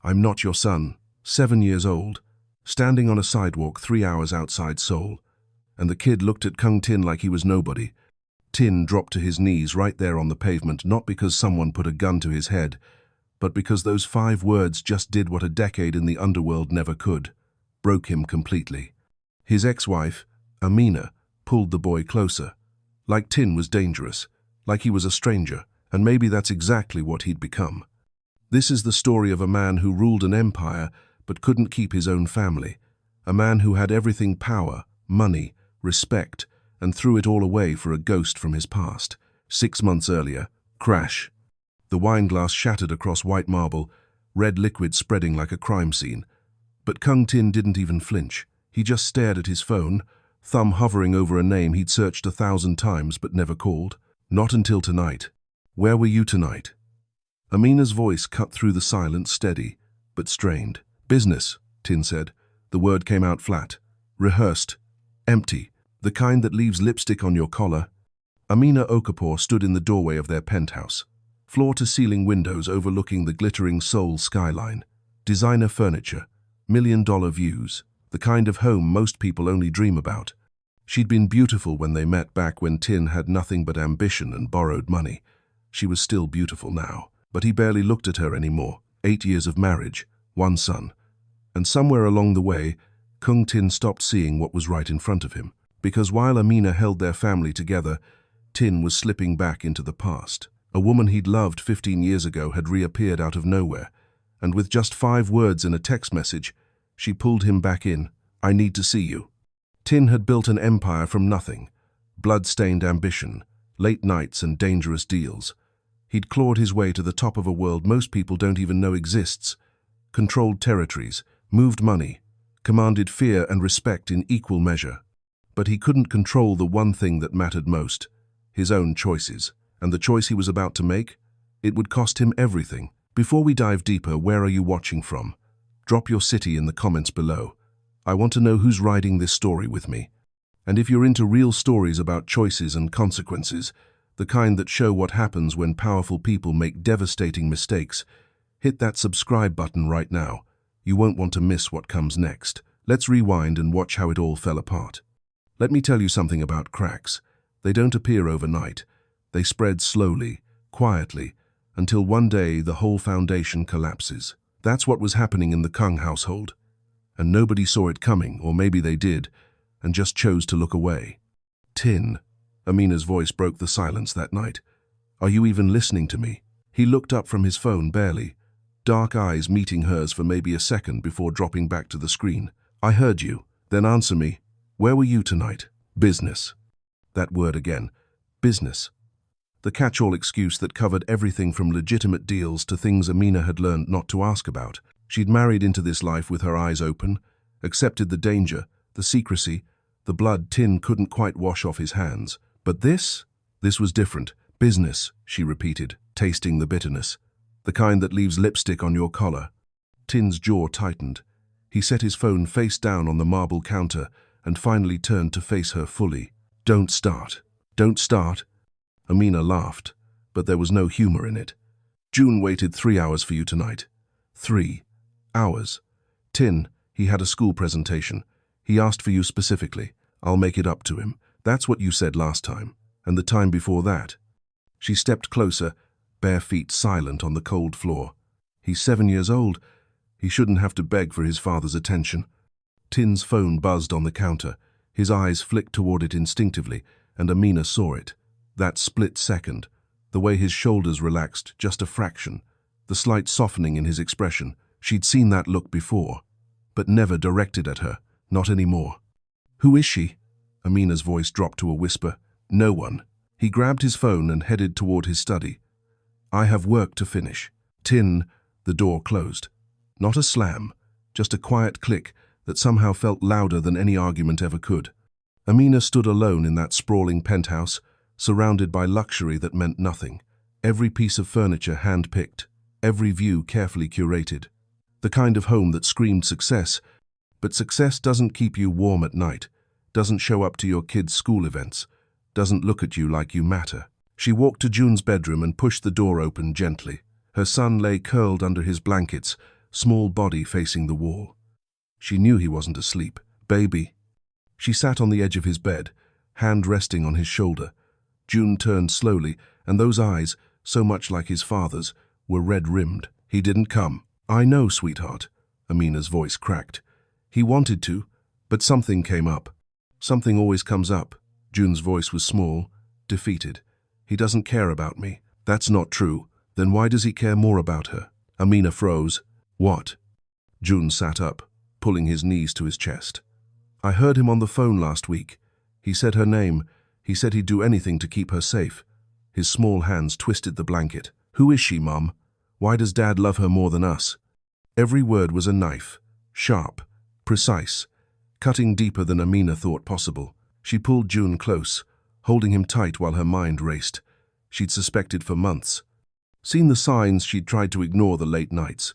I'm not your son, 7 years old, standing on a sidewalk 3 hours outside Seoul. And the kid looked at Kung Tin like he was nobody. Tin dropped to his knees right there on the pavement, not because someone put a gun to his head, but because those 5 words just did what a decade in the underworld never could. Broke him completely. His ex-wife, Amina, pulled the boy closer. Like Tin was dangerous, like he was a stranger, and maybe that's exactly what he'd become. This is the story of a man who ruled an empire but couldn't keep his own family. A man who had everything: power, money, respect, and threw it all away for a ghost from his past. 6 months earlier, crash. The wine glass shattered across white marble, red liquid spreading like a crime scene. But Kung Tin didn't even flinch. He just stared at his phone, thumb hovering over a name he'd searched 1,000 times but never called. Not until tonight. Where were you tonight? Amina's voice cut through the silence, steady, but strained. Business, Tin said. The word came out flat. Rehearsed. Empty. The kind that leaves lipstick on your collar. Amina Okapour stood in the doorway of their penthouse. Floor-to-ceiling windows overlooking the glittering Seoul skyline. Designer furniture. $1,000,000 views. The kind of home most people only dream about. She'd been beautiful when they met back when Tin had nothing but ambition and borrowed money. She was still beautiful now, but he barely looked at her anymore. 8 years of marriage, 1 son. And somewhere along the way, Kung Tin stopped seeing what was right in front of him. Because while Amina held their family together, Tin was slipping back into the past. A woman he'd loved 15 years ago had reappeared out of nowhere, and with just 5 words in a text message, she pulled him back in. I need to see you. Tin had built an empire from nothing. Blood-stained ambition, late nights and dangerous deals. He'd clawed his way to the top of a world most people don't even know exists. Controlled territories, moved money, commanded fear and respect in equal measure. But he couldn't control the one thing that mattered most, his own choices. And the choice he was about to make? It would cost him everything. Before we dive deeper, where are you watching from? Drop your city in the comments below. I want to know who's riding this story with me. And if you're into real stories about choices and consequences, the kind that show what happens when powerful people make devastating mistakes, hit that subscribe button right now. You won't want to miss what comes next. Let's rewind and watch how it all fell apart. Let me tell you something about cracks. They don't appear overnight. They spread slowly, quietly, until one day the whole foundation collapses. That's what was happening in the Kung household. And nobody saw it coming, or maybe they did, and just chose to look away. Tin. Amina's voice broke the silence that night. Are you even listening to me? He looked up from his phone, barely, dark eyes meeting hers for maybe a second before dropping back to the screen. I heard you. Then answer me. Where were you tonight? Business. That word again. Business. The catch-all excuse that covered everything from legitimate deals to things Amina had learned not to ask about. She'd married into this life with her eyes open, accepted the danger, the secrecy, the blood Tin couldn't quite wash off his hands. But this was different. Business, she repeated, tasting the bitterness. The kind that leaves lipstick on your collar. Tin's jaw tightened. He set his phone face down on the marble counter and finally turned to face her fully. Don't start. Don't start. Amina laughed, but there was no humor in it. June waited 3 hours for you tonight. 3 hours. Tin, he had a school presentation. He asked for you specifically. I'll make it up to him. That's what you said last time, and the time before that. She stepped closer, bare feet silent on the cold floor. He's 7 years old. He shouldn't have to beg for his father's attention. Tin's phone buzzed on the counter. His eyes flicked toward it instinctively, and Amina saw it. That split second, the way his shoulders relaxed just a fraction, the slight softening in his expression. She'd seen that look before, but never directed at her, not anymore. Who is she? Amina's voice dropped to a whisper. No one. He grabbed his phone and headed toward his study. I have work to finish. Tin, the door closed. Not a slam, just a quiet click that somehow felt louder than any argument ever could. Amina stood alone in that sprawling penthouse, surrounded by luxury that meant nothing. Every piece of furniture hand-picked, every view carefully curated. The kind of home that screamed success, but success doesn't keep you warm at night, doesn't show up to your kids' school events, doesn't look at you like you matter. She walked to June's bedroom and pushed the door open gently. Her son lay curled under his blankets, small body facing the wall. She knew he wasn't asleep. "Baby." She sat on the edge of his bed, hand resting on his shoulder. June turned slowly, and those eyes, so much like his father's, were red-rimmed. "He didn't come." "I know, sweetheart," Amina's voice cracked. "He wanted to, but something came up." "Something always comes up." June's voice was small, defeated. "He doesn't care about me." "That's not true. Then why does he care more about her?" Amina froze. "What?" June sat up, pulling his knees to his chest. "I heard him on the phone last week. He said her name. He said he'd do anything to keep her safe." His small hands twisted the blanket. "Who is she, Mom? Why does Dad love her more than us?" Every word was a knife, sharp, precise, cutting deeper than Amina thought possible. She pulled June close, holding him tight while her mind raced. She'd suspected for months. Seen the signs she'd tried to ignore, the late nights,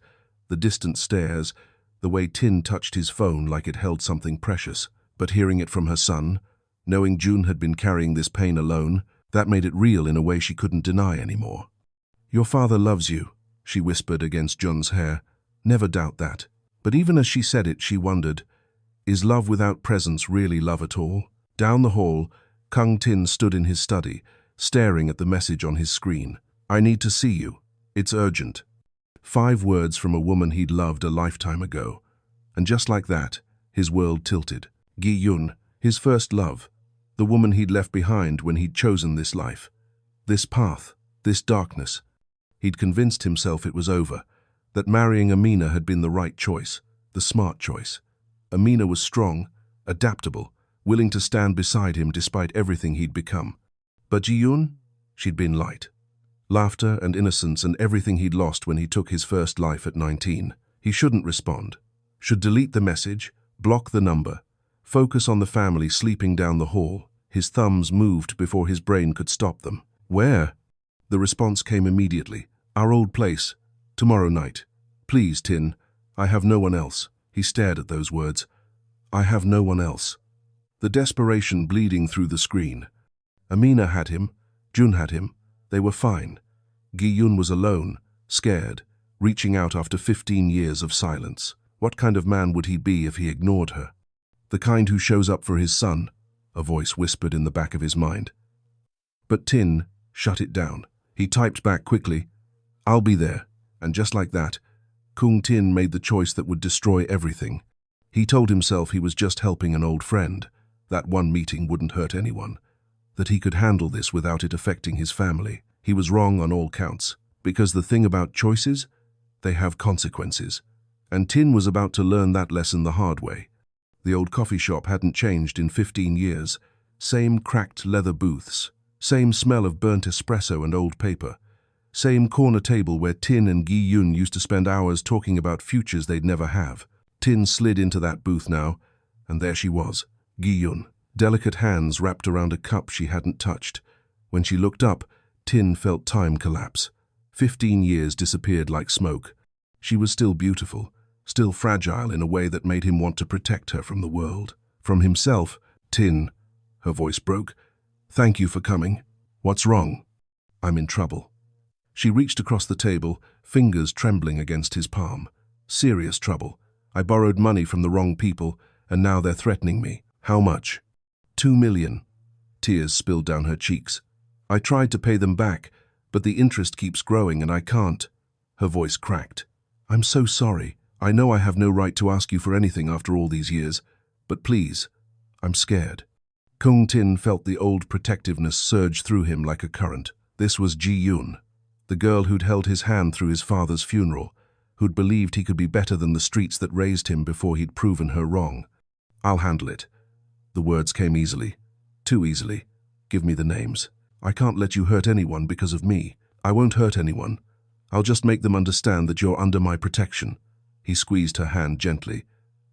the distant stares, the way Tin touched his phone like it held something precious. But hearing it from her son, knowing June had been carrying this pain alone, that made it real in a way she couldn't deny anymore. "Your father loves you," she whispered against Jun's hair. "Never doubt that." But even as she said it, she wondered, is love without presence really love at all? Down the hall, Kung Tin stood in his study, staring at the message on his screen. "I need to see you. It's urgent." 5 words from a woman he'd loved a lifetime ago. And just like that, his world tilted. Gi-yun, his first love, the woman he'd left behind when he'd chosen this life, this path, this darkness. He'd convinced himself it was over, that marrying Amina had been the right choice, the smart choice. Amina was strong, adaptable, willing to stand beside him despite everything he'd become. But Ji-yun? She'd been light. Laughter and innocence and everything he'd lost when he took his first life at 19. He shouldn't respond. Should delete the message, block the number, focus on the family sleeping down the hall. His thumbs moved before his brain could stop them. "Where?" The response came immediately. "Our old place. Tomorrow night. Please, Tin. I have no one else." He stared at those words. "I have no one else." The desperation bleeding through the screen. Amina had him. June had him. They were fine. Gi-yun was alone, scared, reaching out after 15 years of silence. What kind of man would he be if he ignored her? "The kind who shows up for his son," a voice whispered in the back of his mind. But Tin shut it down. He typed back quickly, "I'll be there." And just like that, Kung Tin made the choice that would destroy everything. He told himself he was just helping an old friend, that one meeting wouldn't hurt anyone, that he could handle this without it affecting his family. He was wrong on all counts, because the thing about choices, they have consequences. And Tin was about to learn that lesson the hard way. The old coffee shop hadn't changed in 15 years. Same cracked leather booths, same smell of burnt espresso and old paper, same corner table where Tin and Gi-yun used to spend hours talking about futures they'd never have. Tin slid into that booth now, and there she was, Gi-yun, delicate hands wrapped around a cup she hadn't touched. When she looked up, Tin felt time collapse. 15 years disappeared like smoke. She was still beautiful, still fragile in a way that made him want to protect her from the world. From himself. "Tin," her voice broke. "Thank you for coming. What's wrong?" "I'm in trouble." She reached across the table, fingers trembling against his palm. "Serious trouble. I borrowed money from the wrong people, and now they're threatening me." "How much?" "2 million. Tears spilled down her cheeks. "I tried to pay them back, but the interest keeps growing and I can't." Her voice cracked. "I'm so sorry. I know I have no right to ask you for anything after all these years, but please, I'm scared." Kung Tin felt the old protectiveness surge through him like a current. This was Ji-yun, the girl who'd held his hand through his father's funeral, who'd believed he could be better than the streets that raised him before he'd proven her wrong. "I'll handle it." The words came easily. Too easily. "Give me the names. I can't let you hurt anyone because of me." "I won't hurt anyone. I'll just make them understand that you're under my protection." He squeezed her hand gently.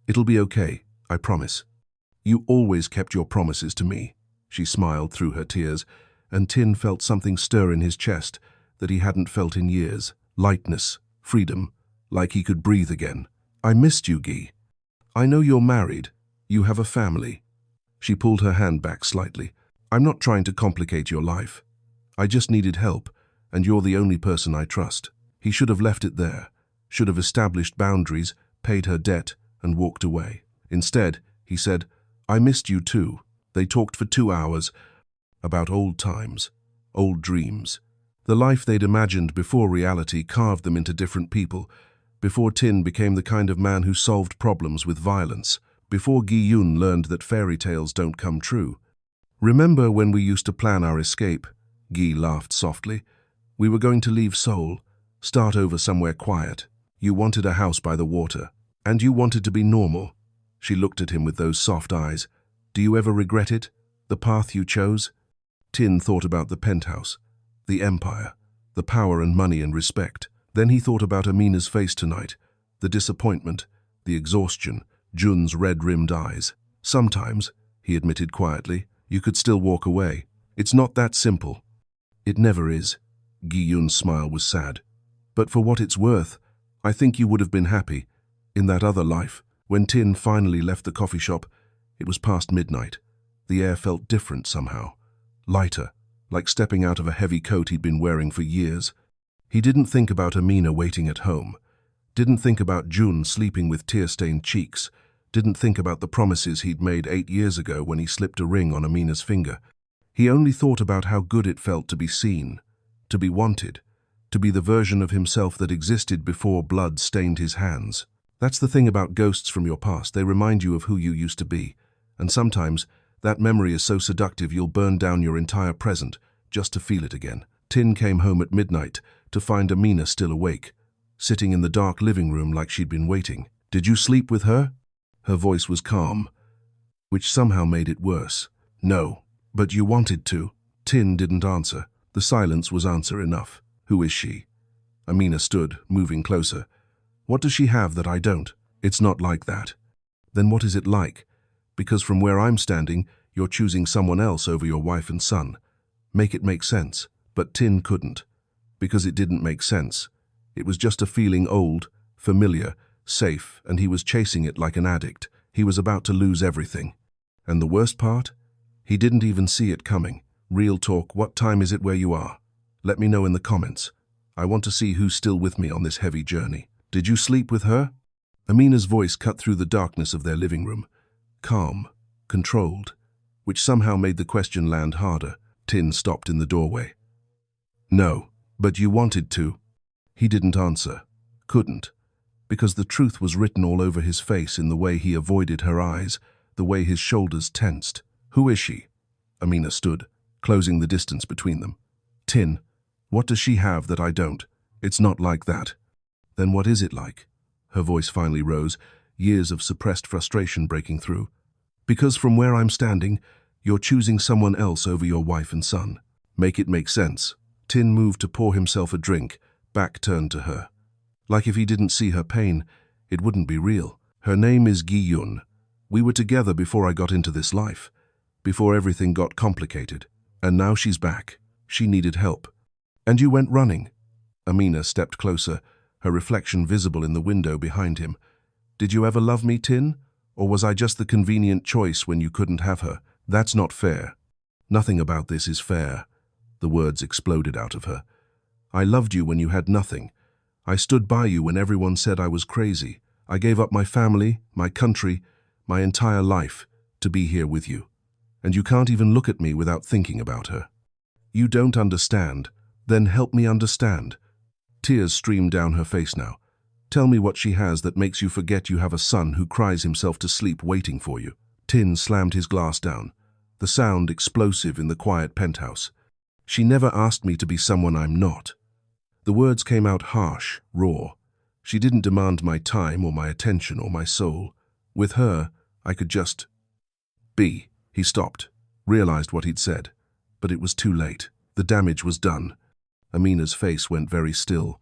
"It'll be okay, I promise." "You always kept your promises to me." She smiled through her tears, and Tin felt something stir in his chest that he hadn't felt in years. Lightness, freedom, like he could breathe again. "I missed you, Gi. I know you're married. You have a family." She pulled her hand back slightly. "I'm not trying to complicate your life. I just needed help, and you're the only person I trust." He should have left it there. should have established boundaries, paid her debt, and walked away. Instead, he said, "I missed you too." They talked for 2 hours about old times, old dreams. The life they'd imagined before reality carved them into different people, before Tin became the kind of man who solved problems with violence, before Gi-yun learned that fairy tales don't come true. "Remember when we used to plan our escape?" Gi laughed softly. "We were going to leave Seoul, start over somewhere quiet. You wanted a house by the water, and you wanted to be normal." She looked at him with those soft eyes. "Do you ever regret it? The path you chose?" Tin thought about the penthouse, the empire, the power and money and respect. Then he thought about Amina's face tonight, the disappointment, the exhaustion, Jun's red-rimmed eyes. "Sometimes," he admitted quietly, "you could still walk away. It's not that simple." "It never is." Gi-yun's smile was sad. "But for what it's worth, I think you would have been happy in that other life." When Tin finally left the coffee shop, it was past midnight. The air felt different somehow, lighter, like stepping out of a heavy coat he'd been wearing for years. He didn't think about Amina waiting at home, didn't think about Jun sleeping with tear-stained cheeks, didn't think about the promises he'd made 8 years ago when he slipped a ring on Amina's finger. He only thought about how good it felt to be seen, to be wanted, to be the version of himself that existed before blood stained his hands. That's the thing about ghosts from your past. They remind you of who you used to be. And sometimes, that memory is so seductive you'll burn down your entire present just to feel it again. Tin came home at midnight to find Amina still awake, sitting in the dark living room like she'd been waiting. "Did you sleep with her?" Her voice was calm, which somehow made it worse. "No, but you wanted to." Tin didn't answer. The silence was answer enough. "Who is she?" Amina stood, moving closer. "What does she have that I don't?" "It's not like that." "Then what is it like? Because from where I'm standing, you're choosing someone else over your wife and son. Make it make sense." But Tin couldn't, because it didn't make sense. It was just a feeling old, familiar, safe, and he was chasing it like an addict. He was about to lose everything. And the worst part? He didn't even see it coming. Real talk, what time is it where you are? Let me know in the comments. I want to see who's still with me on this heavy journey. "Did you sleep with her?" Amina's voice cut through the darkness of their living room. Calm, controlled, which somehow made the question land harder. Tin stopped in the doorway. "No, but you wanted to." He didn't answer. Couldn't. Because the truth was written all over his face in the way he avoided her eyes, the way his shoulders tensed. "Who is she?" Amina stood, closing the distance between them. "Tin, what does she have that I don't?" "It's not like that." "Then what is it like?" Her voice finally rose, years of suppressed frustration breaking through. "Because from where I'm standing, you're choosing someone else over your wife and son. Make it make sense." Tin moved to pour himself a drink, back turned to her. Like if he didn't see her pain, it wouldn't be real. "Her name is Gi-yun. We were together before I got into this life, before everything got complicated. And now she's back. She needed help. And you went running." Amina stepped closer, her reflection visible in the window behind him. "Did you ever love me, Tin? Or was I just the convenient choice when you couldn't have her? That's not fair." "Nothing about this is fair." The words exploded out of her. "I loved you when you had nothing. I stood by you when everyone said I was crazy. I gave up my family, my country, my entire life to be here with you. And you can't even look at me without thinking about her." "You don't understand. Then help me understand." Tears streamed down her face now. "Tell me what she has that makes you forget you have a son who cries himself to sleep waiting for you." Tin slammed his glass down, the sound explosive in the quiet penthouse. "She never asked me to be someone I'm not." The words came out harsh, raw. "She didn't demand my time or my attention or my soul. With her, I could just be." He stopped, realized what he'd said. But it was too late. The damage was done. Amina's face went very still,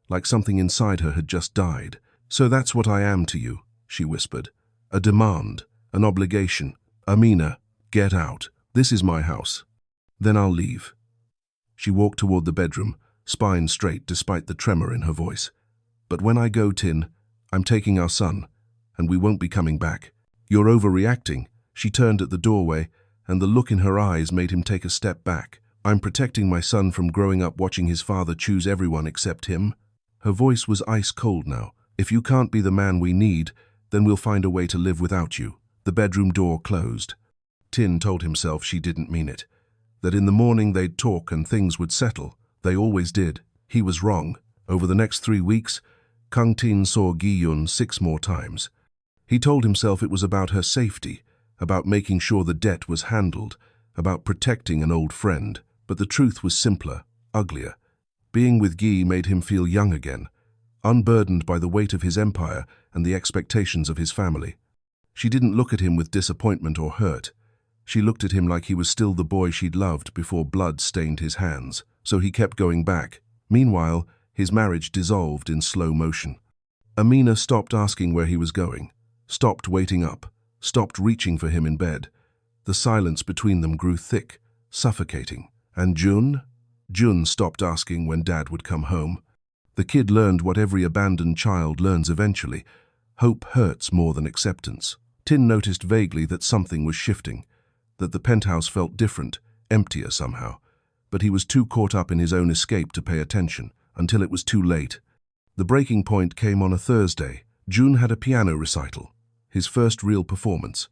like something inside her had just died. "So that's what I am to you," she whispered. "A demand, an obligation. Amina, get out. This is my house. Then I'll leave." She walked toward the bedroom, spine straight despite the tremor in her voice. "But when I go, Tin, I'm taking our son, and we won't be coming back." "You're overreacting." She turned at the doorway, and the look in her eyes made him take a step back. "I'm protecting my son from growing up watching his father choose everyone except him." Her voice was ice cold now. "If you can't be the man we need, then we'll find a way to live without you." The bedroom door closed. Tin told himself she didn't mean it. That in the morning they'd talk and things would settle. They always did. He was wrong. Over the next 3 weeks, Kang Tin saw Gi-yun 6 more times. He told himself it was about her safety, about making sure the debt was handled, about protecting an old friend. But the truth was simpler, uglier. Being with Gi made him feel young again, unburdened by the weight of his empire and the expectations of his family. She didn't look at him with disappointment or hurt. She looked at him like he was still the boy she'd loved before blood stained his hands. So he kept going back. Meanwhile, his marriage dissolved in slow motion. Amina stopped asking where he was going, stopped waiting up, stopped reaching for him in bed. The silence between them grew thick, suffocating. And Jun? Jun stopped asking when Dad would come home. The kid learned what every abandoned child learns eventually. Hope hurts more than acceptance. Tin noticed vaguely that something was shifting, that the penthouse felt different, emptier somehow. But he was too caught up in his own escape to pay attention, until it was too late. The breaking point came on a Thursday. Jun had a piano recital, his first real performance.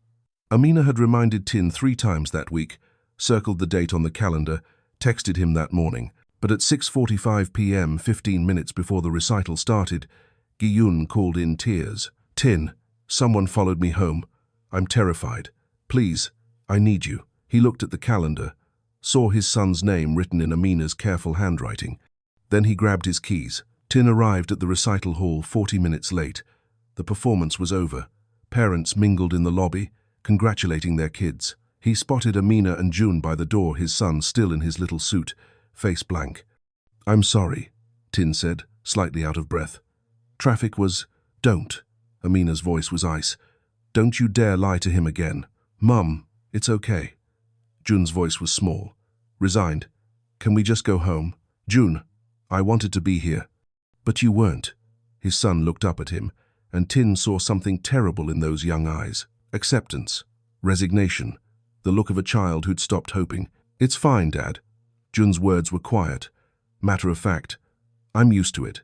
Amina had reminded Tin 3 times that week, circled the date on the calendar, texted him that morning. But at 6:45 p.m., 15 minutes before the recital started, Gi-yun called in tears. "Tin, someone followed me home. I'm terrified. Please, I need you." He looked at the calendar, saw his son's name written in Amina's careful handwriting. Then he grabbed his keys. Tin arrived at the recital hall 40 minutes late. The performance was over. Parents mingled in the lobby, congratulating their kids. He spotted Amina and Jun by the door, his son still in his little suit, face blank. "I'm sorry," Tin said, slightly out of breath. "Traffic was—" "Don't." Amina's voice was ice. "Don't you dare lie to him again." "Mum, it's okay." Jun's voice was small, resigned. "Can we just go home?" "Jun, I wanted to be here." "But you weren't." His son looked up at him, and Tin saw something terrible in those young eyes. Acceptance, resignation, the look of a child who'd stopped hoping. "It's fine, Dad." Jun's words were quiet, matter of fact. "I'm used to it."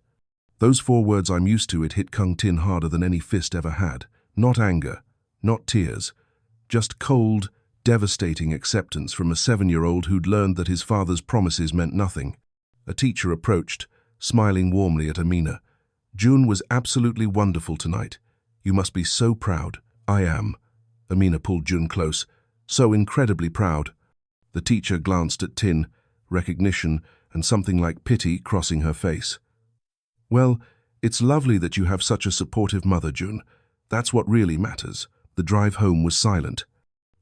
Those 4 words, "I'm used to it," hit Kang Tin harder than any fist ever had. Not anger, not tears, just cold, devastating acceptance from a 7-year-old who'd learned that his father's promises meant nothing. A teacher approached, smiling warmly at Amina. "Jun was absolutely wonderful tonight. You must be so proud." "I am." Amina pulled Jun close. "So incredibly proud." The teacher glanced at Tin, recognition and something like pity crossing her face. "Well, it's lovely that you have such a supportive mother, Jun. That's what really matters." The drive home was silent.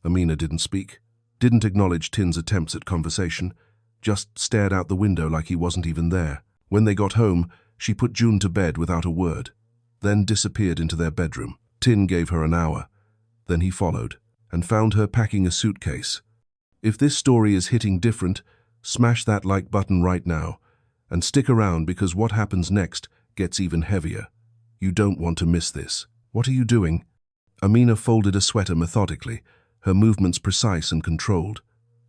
Amina didn't speak, didn't acknowledge Tin's attempts at conversation, just stared out the window like he wasn't even there. When they got home, she put Jun to bed without a word, then disappeared into their bedroom. Tin gave her an hour. Then he followed, and found her packing a suitcase. If this story is hitting different, smash that like button right now, and stick around because what happens next gets even heavier. You don't want to miss this. "What are you doing?" Amina folded a sweater methodically, her movements precise and controlled.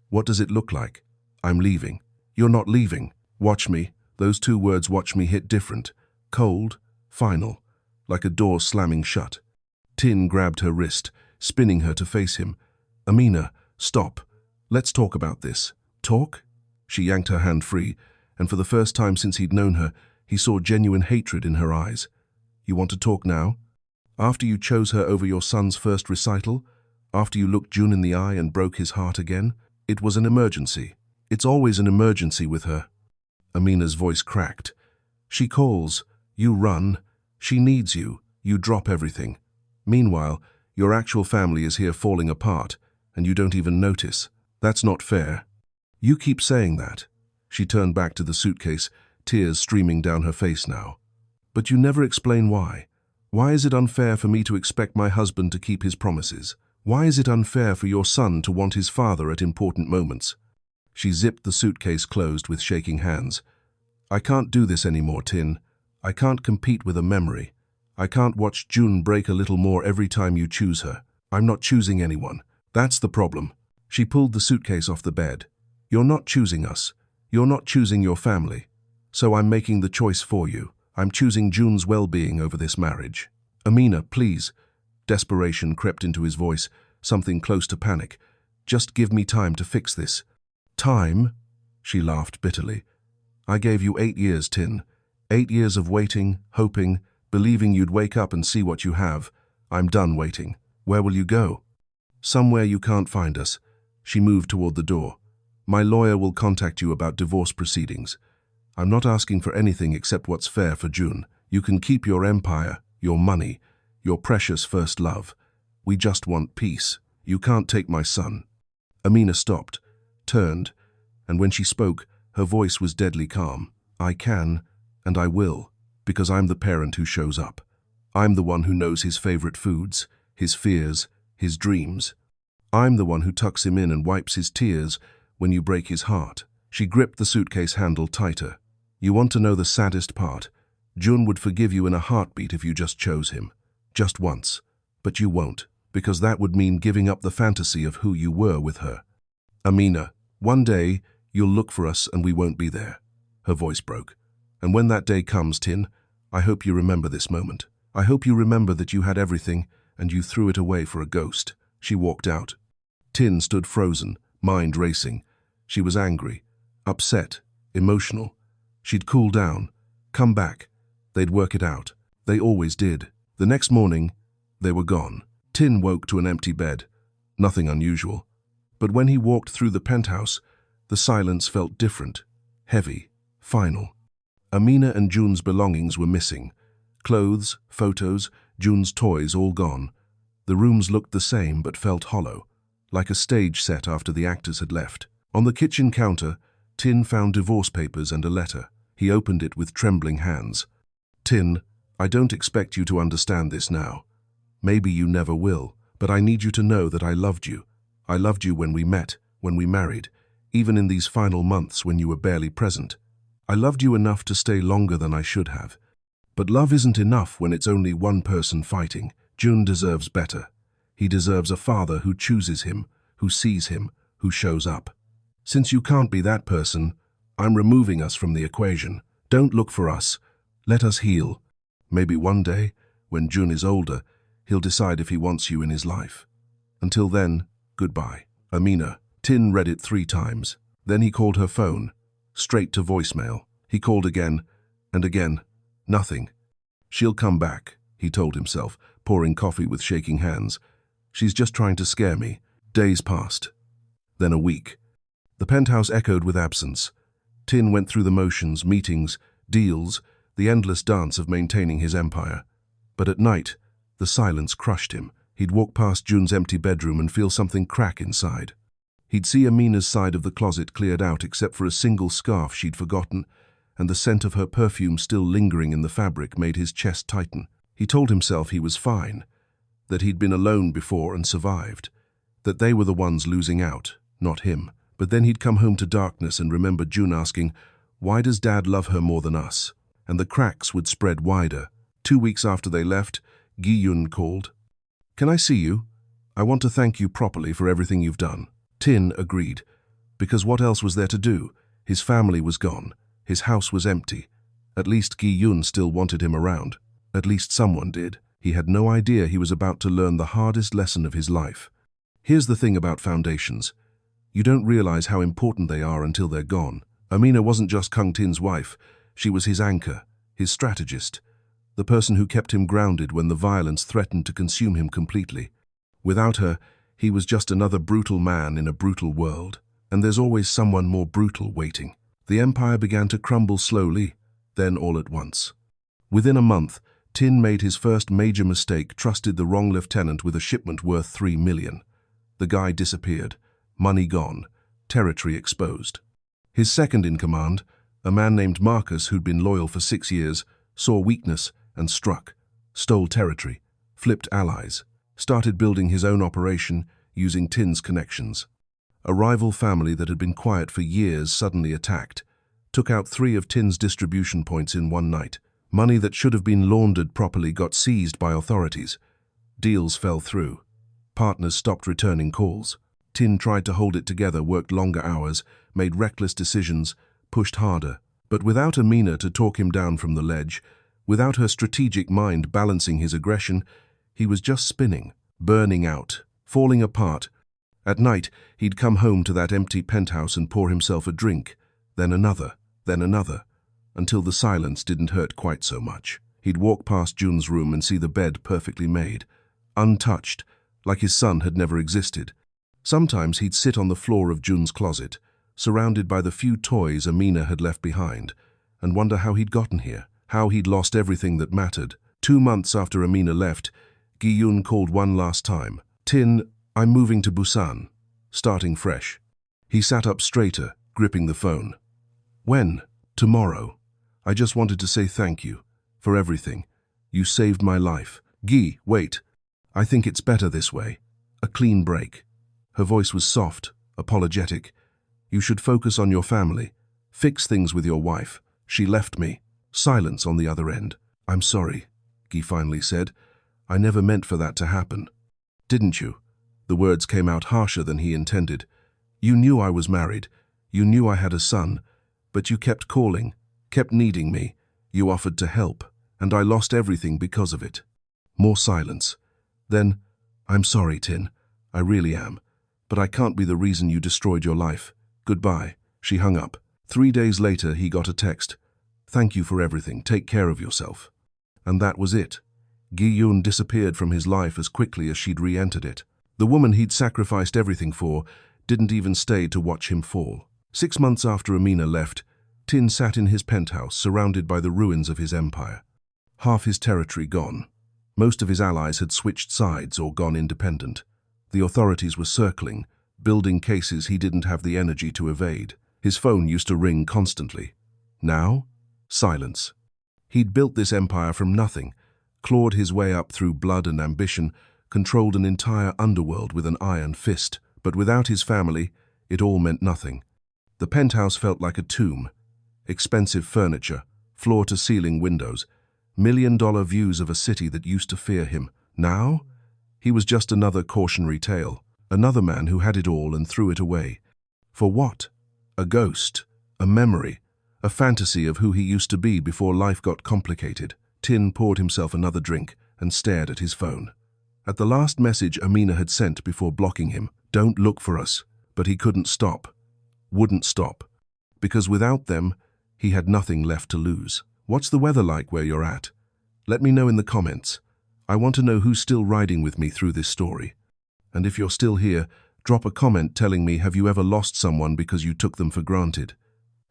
"What does it look like?" "I'm leaving." "You're not leaving." "Watch me." Those 2 words, "watch me," hit different. Cold, final, like a door slamming shut. Tin grabbed her wrist, spinning her to face him. "Amina, stop. Let's talk about this." "Talk?" She yanked her hand free, and for the first time since he'd known her, he saw genuine hatred in her eyes. "You want to talk now? After you chose her over your son's first recital? After you looked Jun in the eye and broke his heart again? It was an emergency. It's always an emergency with her." Amina's voice cracked. "She calls. You run. She needs you. You drop everything. Meanwhile, your actual family is here falling apart, and you don't even notice. That's not fair." "You keep saying that." She turned back to the suitcase, tears streaming down her face now. "But you never explain why. Why is it unfair for me to expect my husband to keep his promises? Why is it unfair for your son to want his father at important moments?" She zipped the suitcase closed with shaking hands. "I can't do this anymore, Tin. I can't compete with a memory. I can't watch Jun break a little more every time you choose her. I'm not choosing anyone. That's the problem." She pulled the suitcase off the bed. "You're not choosing us. You're not choosing your family. So I'm making the choice for you. I'm choosing June's well-being over this marriage. Amina, please. Desperation crept into his voice, something close to panic. Just give me time to fix this. Time? She laughed bitterly. I gave you 8 years, Tin. 8 years of waiting, hoping, believing you'd wake up and see what you have. I'm done waiting. Where will you go? Somewhere you can't find us. She moved toward the door. My lawyer will contact you about divorce proceedings. I'm not asking for anything except what's fair for June. You can keep your empire, your money, your precious first love. We just want peace. You can't take my son. Amina stopped, turned, and when she spoke, her voice was deadly calm. I can, and I will, because I'm the parent who shows up. I'm the one who knows his favorite foods, his fears, his dreams. I'm the one who tucks him in and wipes his tears when you break his heart. She gripped the suitcase handle tighter. You want to know the saddest part? June would forgive you in a heartbeat if you just chose him. Just once. But you won't, because that would mean giving up the fantasy of who you were with her. Amina, one day you'll look for us and we won't be there. Her voice broke. And when that day comes, Tin, I hope you remember this moment. I hope you remember that you had everything and you threw it away for a ghost. She walked out. Tin stood frozen, mind racing. She was angry, upset, emotional. She'd cool down, come back. They'd work it out. They always did. The next morning, they were gone. Tin woke to an empty bed. Nothing unusual. But when he walked through the penthouse, the silence felt different, heavy, final. Amina and June's belongings were missing. Clothes, photos, June's toys all gone. The rooms looked the same but felt hollow, like a stage set after the actors had left. On the kitchen counter, Tin found divorce papers and a letter. He opened it with trembling hands. Tin, I don't expect you to understand this now. Maybe you never will, but I need you to know that I loved you. I loved you when we met, when we married, even in these final months when you were barely present. I loved you enough to stay longer than I should have. But love isn't enough when it's only one person fighting. June deserves better. He deserves a father who chooses him, who sees him, who shows up. Since you can't be that person, I'm removing us from the equation. Don't look for us. Let us heal. Maybe one day, when June is older, he'll decide if he wants you in his life. Until then, goodbye. Amina. Tin read it 3 times. Then he called her phone, straight to voicemail. He called again, and again. Nothing. She'll come back, he told himself, pouring coffee with shaking hands. She's just trying to scare me. Days passed. Then a week. The penthouse echoed with absence. Tin went through the motions, meetings, deals, the endless dance of maintaining his empire. But at night, the silence crushed him. He'd walk past June's empty bedroom and feel something crack inside. He'd see Amina's side of the closet cleared out except for a single scarf she'd forgotten, and the scent of her perfume still lingering in the fabric made his chest tighten. He told himself he was fine, that he'd been alone before and survived, that they were the ones losing out, not him. But then he'd come home to darkness and remember June asking, "Why does Dad love her more than us?" And the cracks would spread wider. 2 weeks after they left, Gi-yun called. "Can I see you? I want to thank you properly for everything you've done." Tin agreed, because what else was there to do? His family was gone. His house was empty. At least Gi-yun still wanted him around. At least someone did. He had no idea he was about to learn the hardest lesson of his life. Here's the thing about foundations. You don't realize how important they are until they're gone. Amina wasn't just Kung Tin's wife. She was his anchor, his strategist, the person who kept him grounded when the violence threatened to consume him completely. Without her, he was just another brutal man in a brutal world. And there's always someone more brutal waiting. The empire began to crumble slowly, then all at once. Within a month, Tin made his first major mistake, trusted the wrong lieutenant with a shipment worth 3 million. The guy disappeared. Money gone, territory exposed. His second in command, a man named Marcus who'd been loyal for 6 years, saw weakness and struck, stole territory, flipped allies, started building his own operation using Tin's connections. A rival family that had been quiet for years suddenly attacked, took out 3 of Tin's distribution points in one night. Money that should have been laundered properly got seized by authorities. Deals fell through. Partners stopped returning calls. Tin tried to hold it together, worked longer hours, made reckless decisions, pushed harder. But without Amina to talk him down from the ledge, Without her strategic mind balancing his aggression, he was just spinning, burning out, falling apart. At night, he'd come home to that empty penthouse and pour himself a drink, then another, until the silence didn't hurt quite so much. He'd walk past Jun's room and see the bed perfectly made, untouched, like his son had never existed. Sometimes he'd sit on the floor of Jun's closet, surrounded by the few toys Amina had left behind, and wonder how he'd gotten here, how he'd lost everything that mattered. 2 months after Amina left, Gi-yun called one last time. "Tin, I'm moving to Busan, starting fresh." He sat up straighter, gripping the phone. "When?" "Tomorrow. I just wanted to say thank you for everything. You saved my life." "Gi, wait. I think it's better this way. A clean break." Her voice was soft, apologetic. "You should focus on your family. Fix things with your wife. She left me." Silence on the other end. "I'm sorry," Gi finally said. "I never meant for that to happen." "Didn't you?" The words came out harsher than he intended. "You knew I was married. You knew I had a son. But you kept calling, kept needing me. You offered to help, and I lost everything because of it." More silence. Then, "I'm sorry, Tin. I really am. But I can't be the reason you destroyed your life. Goodbye." She hung up. 3 days later, he got a text. "Thank you for everything. Take care of yourself." And that was it. Gi-yun disappeared from his life as quickly as she'd re-entered it. The woman he'd sacrificed everything for didn't even stay to watch him fall. 6 months after Amina left, Tin sat in his penthouse, surrounded by the ruins of his empire. Half his territory gone. Most of his allies had switched sides or gone independent. The authorities were circling, building cases he didn't have the energy to evade. His phone used to ring constantly. Now? Silence. He'd built this empire from nothing, clawed his way up through blood and ambition, controlled an entire underworld with an iron fist. But without his family, it all meant nothing. The penthouse felt like a tomb. Expensive furniture, floor-to-ceiling windows, million-dollar views of a city that used to fear him. Now, he was just another cautionary tale, another man who had it all and threw it away. For what? A ghost, a memory, a fantasy of who he used to be before life got complicated. Tin poured himself another drink and stared at his phone. At the last message Amina had sent before blocking him, "Don't look for us." But he couldn't stop, wouldn't stop, because without them, he had nothing left to lose. What's the weather like where you're at? Let me know in the comments. I want to know who's still riding with me through this story. And if you're still here, drop a comment telling me, have you ever lost someone because you took them for granted?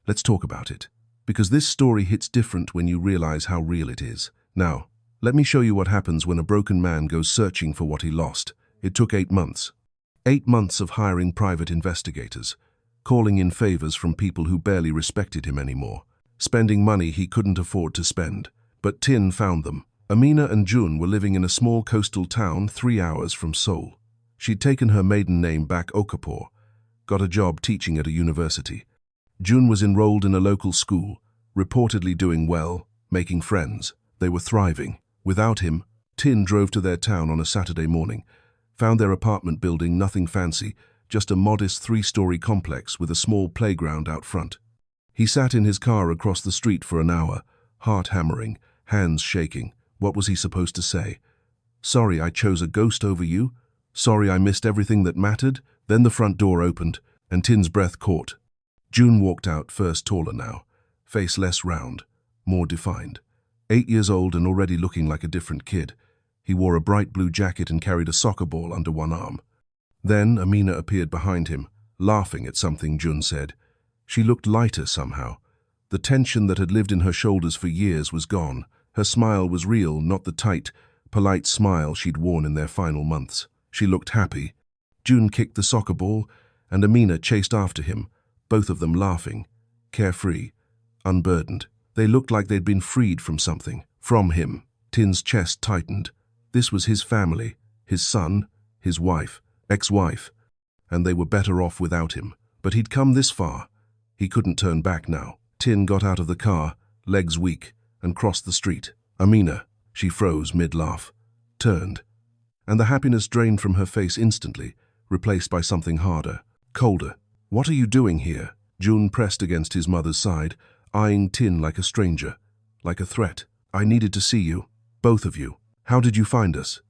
Let's talk about it, because this story hits different when you realize how real it is. Now, let me show you what happens when a broken man goes searching for what he lost. It took 8 months. 8 months of hiring private investigators, calling in favors from people who barely respected him anymore, spending money he couldn't afford to spend. But Tin found them. Amina and Jun were living in a small coastal town 3 hours from Seoul. She'd taken her maiden name back Okafor, got a job teaching at a university. Jun was enrolled in a local school, reportedly doing well, making friends. They were thriving. Without him, Tin drove to their town on a Saturday morning, found their apartment building nothing fancy, just a modest 3-story complex with a small playground out front. He sat in his car across the street for an hour, heart hammering, hands shaking. What was he supposed to say? Sorry I chose a ghost over you? Sorry I missed everything that mattered? Then the front door opened, and Tin's breath caught. Jun walked out, first taller now, face less round, more defined. 8 years old and already looking like a different kid. He wore a bright blue jacket and carried a soccer ball under one arm. Then Amina appeared behind him, laughing at something Jun said. She looked lighter somehow. The tension that had lived in her shoulders for years was gone. Her smile was real, not the tight, polite smile she'd worn in their final months. She looked happy. Jun kicked the soccer ball, and Amina chased after him, both of them laughing, carefree, unburdened. They looked like they'd been freed from something, from him. Tin's chest tightened. This was his family, his son, his wife, ex-wife, and they were better off without him. But he'd come this far. He couldn't turn back now. Tin got out of the car, legs weak, and crossed the street. Amina, she froze mid-laugh, turned, and the happiness drained from her face instantly, replaced by something harder, colder. What are you doing here? Jun pressed against his mother's side, eyeing Tin like a stranger, like a threat. I needed to see you. Both of you. How did you find us?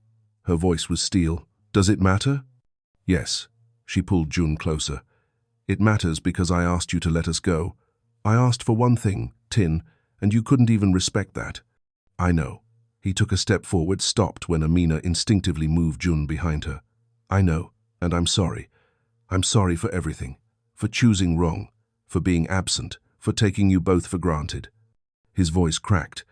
Her voice was steel. Does it matter? Yes. She pulled June closer. It matters because I asked you to let us go. I asked for one thing, Tin, and you couldn't even respect that. I know. He took a step forward, stopped when Amina instinctively moved June behind her. I know, and I'm sorry. I'm sorry for everything. For choosing wrong. For being absent. For taking you both for granted. His voice cracked.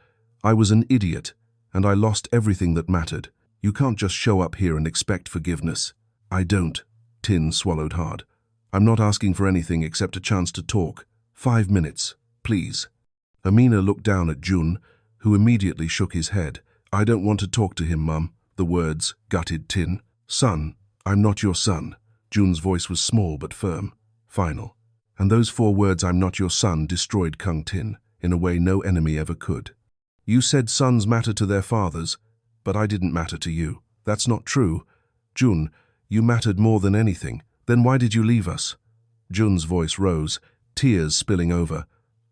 I was an idiot, and I lost everything that mattered. You can't just show up here and expect forgiveness. I don't. Tin swallowed hard. I'm not asking for anything except a chance to talk. 5 minutes, please. Amina looked down at June, who immediately shook his head. I don't want to talk to him, Mum. The words gutted Tin. Son, I'm not your son. June's voice was small but firm, final. And those 4 words, I'm not your son, destroyed Kung Tin in a way no enemy ever could. You said sons matter to their fathers, but I didn't matter to you. That's not true. June, you mattered more than anything. Then why did you leave us? June's voice rose, tears spilling over.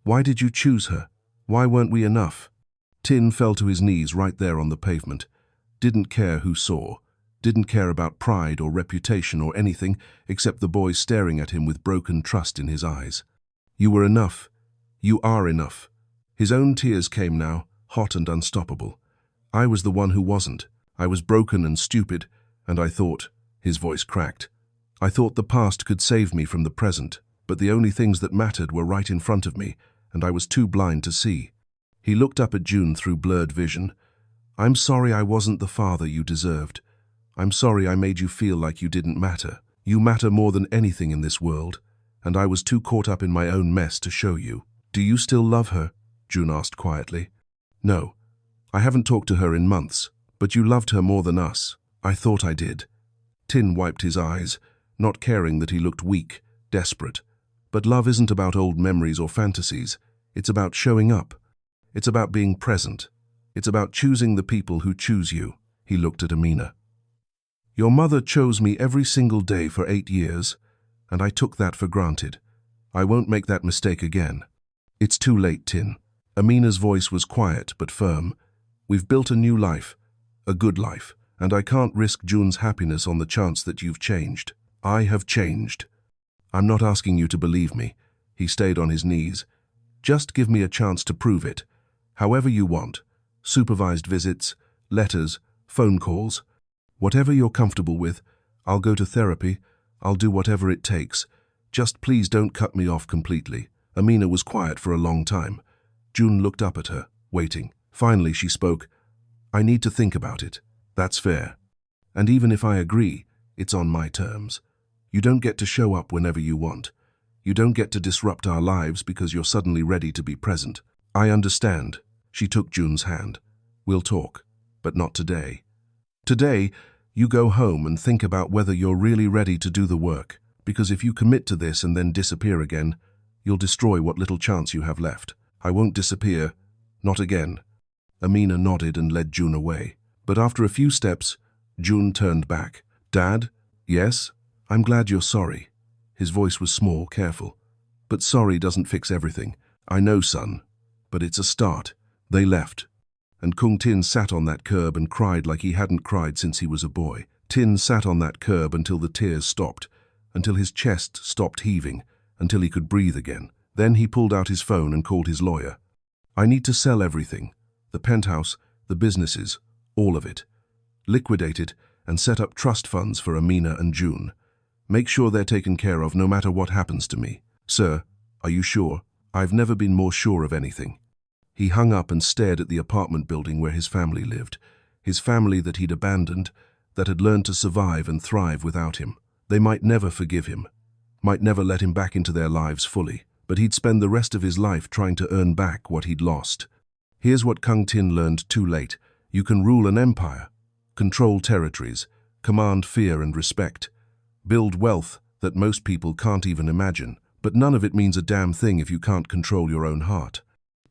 Why did you choose her? Why weren't we enough? Tin fell to his knees right there on the pavement. Didn't care who saw. Didn't care about pride or reputation or anything except the boy staring at him with broken trust in his eyes. You were enough. You are enough. His own tears came now, hot and unstoppable. I was the one who wasn't. I was broken and stupid, and I thought, his voice cracked, I thought the past could save me from the present, but the only things that mattered were right in front of me, and I was too blind to see. He looked up at June through blurred vision. I'm sorry I wasn't the father you deserved. I'm sorry I made you feel like you didn't matter. You matter more than anything in this world, and I was too caught up in my own mess to show you. Do you still love her? June asked quietly. No. I haven't talked to her in months, but you loved her more than us. I thought I did. Tin wiped his eyes, not caring that he looked weak, desperate. But love isn't about old memories or fantasies. It's about showing up. It's about being present. It's about choosing the people who choose you. He looked at Amina. Your mother chose me every single day for 8 years, and I took that for granted. I won't make that mistake again. It's too late, Tin. Amina's voice was quiet but firm. We've built a new life, a good life, and I can't risk June's happiness on the chance that you've changed. I have changed. I'm not asking you to believe me. He stayed on his knees. Just give me a chance to prove it. However you want. Supervised visits, letters, phone calls. Whatever you're comfortable with. I'll go to therapy. I'll do whatever it takes. Just please don't cut me off completely. Amina was quiet for a long time. June looked up at her, waiting. Finally she spoke. I need to think about it. That's fair. And even if I agree, it's on my terms. You don't get to show up whenever you want. You don't get to disrupt our lives because you're suddenly ready to be present. I understand. She took June's hand. We'll talk, but not today. Today, you go home and think about whether you're really ready to do the work, because if you commit to this and then disappear again, you'll destroy what little chance you have left. I won't disappear. Not again. Amina nodded and led June away. But after a few steps, June turned back. Dad? Yes? I'm glad you're sorry. His voice was small, careful. But sorry doesn't fix everything. I know, son. But it's a start. They left. And Kung Tin sat on that curb and cried like he hadn't cried since he was a boy. Tin sat on that curb until the tears stopped, until his chest stopped heaving, until he could breathe again. Then he pulled out his phone and called his lawyer. I need to sell everything. The penthouse, the businesses, all of it. Liquidate it and set up trust funds for Amina and June. Make sure they're taken care of no matter what happens to me. Sir, are you sure? I've never been more sure of anything. He hung up and stared at the apartment building where his family lived. His family that he'd abandoned, that had learned to survive and thrive without him. They might never forgive him, might never let him back into their lives fully, but he'd spend the rest of his life trying to earn back what he'd lost. Here's what Kung Tin learned too late. You can rule an empire, control territories, command fear and respect, build wealth that most people can't even imagine, but none of it means a damn thing if you can't control your own heart.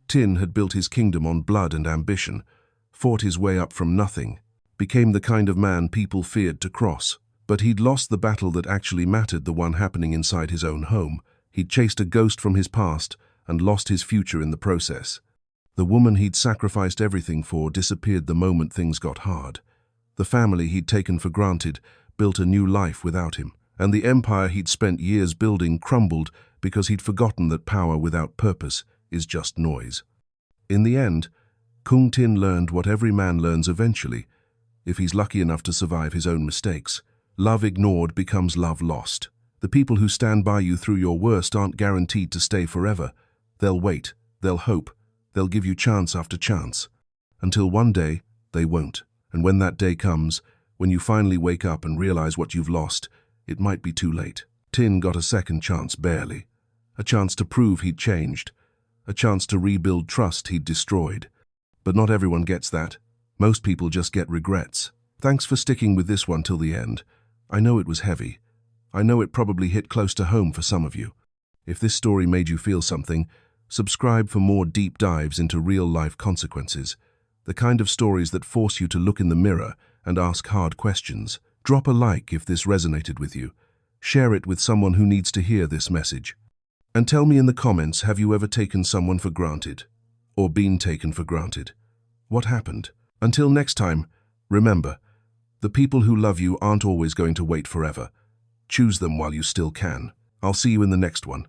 Tin had built his kingdom on blood and ambition, fought his way up from nothing, became the kind of man people feared to cross. But he'd lost the battle that actually mattered, the one happening inside his own home. He'd chased a ghost from his past and lost his future in the process. The woman he'd sacrificed everything for disappeared the moment things got hard. The family he'd taken for granted built a new life without him, and the empire he'd spent years building crumbled because he'd forgotten that power without purpose is just noise. In the end, Kung Tin learned what every man learns eventually, if he's lucky enough to survive his own mistakes. Love ignored becomes love lost. The people who stand by you through your worst aren't guaranteed to stay forever. They'll wait, they'll hope, they'll give you chance after chance. Until one day, they won't. And when that day comes, when you finally wake up and realize what you've lost, it might be too late. Tin got a second chance, barely. A chance to prove he'd changed. A chance to rebuild trust he'd destroyed. But not everyone gets that. Most people just get regrets. Thanks for sticking with this one till the end. I know it was heavy. I know it probably hit close to home for some of you. If this story made you feel something, subscribe for more deep dives into real-life consequences. The kind of stories that force you to look in the mirror and ask hard questions. Drop a like if this resonated with you. Share it with someone who needs to hear this message. And tell me in the comments, have you ever taken someone for granted? Or been taken for granted? What happened? Until next time, remember, the people who love you aren't always going to wait forever. Choose them while you still can. I'll see you in the next one.